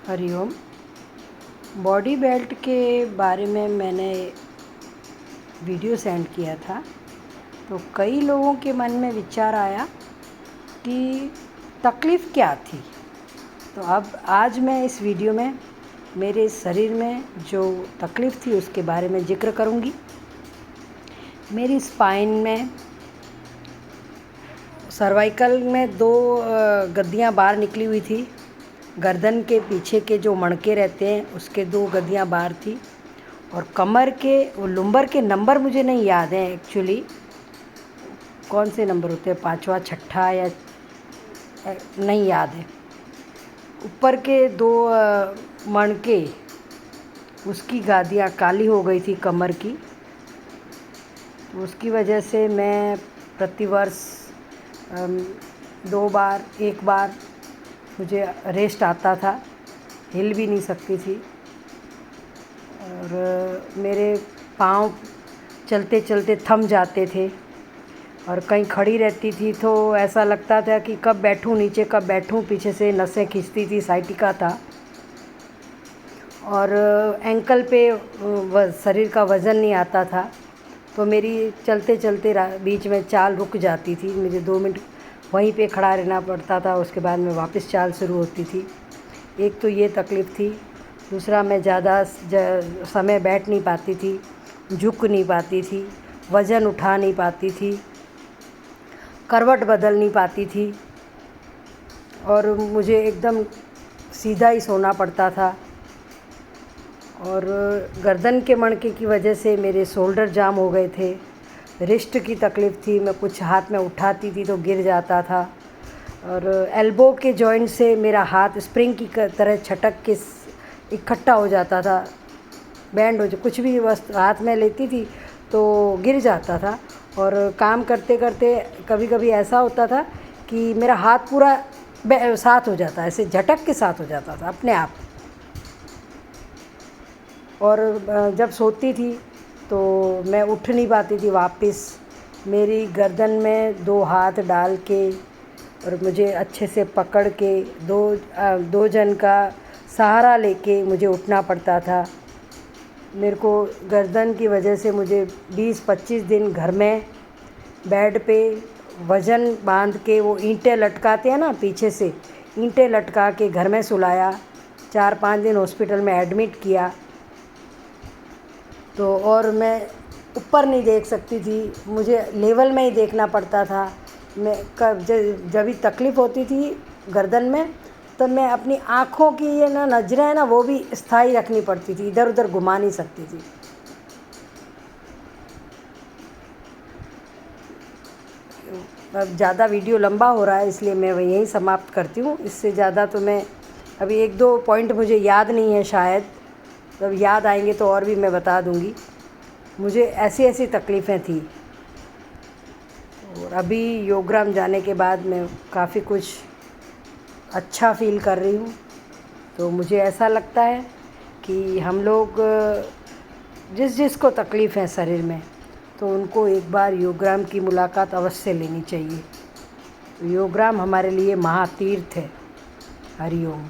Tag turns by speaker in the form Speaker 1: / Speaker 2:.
Speaker 1: Hariom. Body belt के बारे में मैंने वीडियो सेंड किया था, तो कई लोगों के मन में विचार आया कि तकलीफ़ क्या थी। तो अब आज मैं इस वीडियो में मेरे शरीर में जो तकलीफ़ थी उसके बारे में ज़िक्र करूँगी। मेरी स्पाइन में, सर्वाइकल में दो गद्दियाँ बाहर निकली हुई थी। गर्दन के पीछे के जो मणके रहते हैं उसके दो गद्दियाँ बाहर थी, और कमर के वो लुम्बर के नंबर मुझे नहीं याद हैं एक्चुअली, कौन से नंबर होते हैं, 5वां 6ठा या नहीं याद है। ऊपर के दो मणके, उसकी गादियाँ काली हो गई थी कमर की। तो उसकी वजह से मैं प्रतिवर्ष 2 बार 1 बार मुझे रेस्ट आता था, हिल भी नहीं सकती थी। और मेरे पाँव चलते चलते थम जाते थे, और कहीं खड़ी रहती थी तो ऐसा लगता था कि कब बैठूं नीचे, कब बैठूं। पीछे से नसें खींचती थी, साइटिका था। और एंकल पे शरीर का वज़न नहीं आता था, तो मेरी चलते चलते बीच में चाल रुक जाती थी। मुझे 2 मिनट वहीं पे खड़ा रहना पड़ता था, उसके बाद में वापस चाल शुरू होती थी। एक तो ये तकलीफ़ थी। दूसरा, मैं ज़्यादा समय बैठ नहीं पाती थी, झुक नहीं पाती थी, वज़न उठा नहीं पाती थी, करवट बदल नहीं पाती थी, और मुझे एकदम सीधा ही सोना पड़ता था। और गर्दन के मणके की वजह से मेरे शोल्डर जाम हो गए थे। रिस्ट की तकलीफ़ थी, मैं कुछ हाथ में उठाती थी तो गिर जाता था। और एल्बो के जॉइंट से मेरा हाथ स्प्रिंग की तरह छटक के इकट्ठा हो जाता था, बैंड हो जा, कुछ भी वस्तु हाथ में लेती थी तो गिर जाता था। और काम करते करते कभी कभी ऐसा होता था कि मेरा हाथ पूरा साथ हो जाता, ऐसे झटक के साथ हो जाता था अपने आप। और जब सोती थी तो मैं उठ नहीं पाती थी वापस। मेरी गर्दन में 2 हाथ डाल के और मुझे अच्छे से पकड़ के दो जन का सहारा लेके मुझे उठना पड़ता था। मेरे को गर्दन की वजह से मुझे 20-25 दिन घर में बेड पे वज़न बांध के, वो ईंटें लटकाते हैं ना पीछे से, ईंटें लटका के घर में सुलाया। 4-5 दिन हॉस्पिटल में एडमिट किया। तो और मैं ऊपर नहीं देख सकती थी, मुझे लेवल में ही देखना पड़ता था। मैं जब भी तकलीफ़ होती थी गर्दन में, तब मैं अपनी आँखों की ये नज़रें हैं ना, वो भी स्थायी रखनी पड़ती थी, इधर उधर घुमा नहीं सकती थी। अब ज़्यादा वीडियो लंबा हो रहा है, इसलिए मैं यहीं समाप्त करती हूँ। इससे ज़्यादा तो मैं अभी 1-2 पॉइंट मुझे याद नहीं है, शायद जब याद आएंगे तो और भी मैं बता दूँगी। मुझे ऐसी ऐसी तकलीफ़ें थी। और अभी योगग्राम जाने के बाद मैं काफ़ी कुछ अच्छा फ़ील कर रही हूँ। तो मुझे ऐसा लगता है कि हम लोग जिसको तकलीफ़ है शरीर में, तो उनको एक बार योगग्राम की मुलाकात अवश्य लेनी चाहिए। योगग्राम हमारे लिए महातीर्थ है। हरिओम।